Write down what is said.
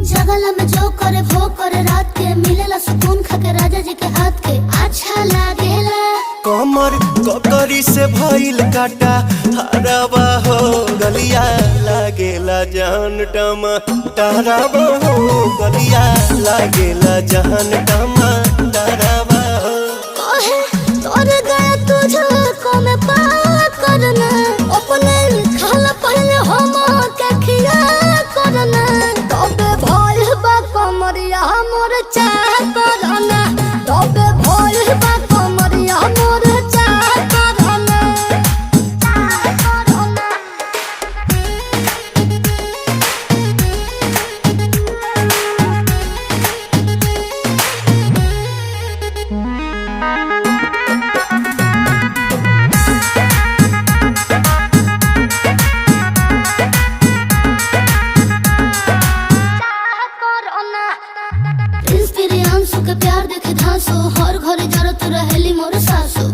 जगला में जो करे वो करे रात के मिलेला सुकून खाके राजा जी के हाथ के अच्छा लागेला। कमर ककरी से भइल काटा हराबा हो गलिया लागेला जान टमा ताराबा हो गलिया लागेला जान टमा ताराबा हो। कहे तोर गया तुझको मैं पार करना अपने खाला पहले हम के खिया करना तबे भइल बा कमरिया मोर चाह करना तबे भइल बा कमरिया मोर चाह करना चाह करना। प्रिंस तेरे आंसू के प्यार देखे धांसो हर घरे जरूरत रहेली मोर सासू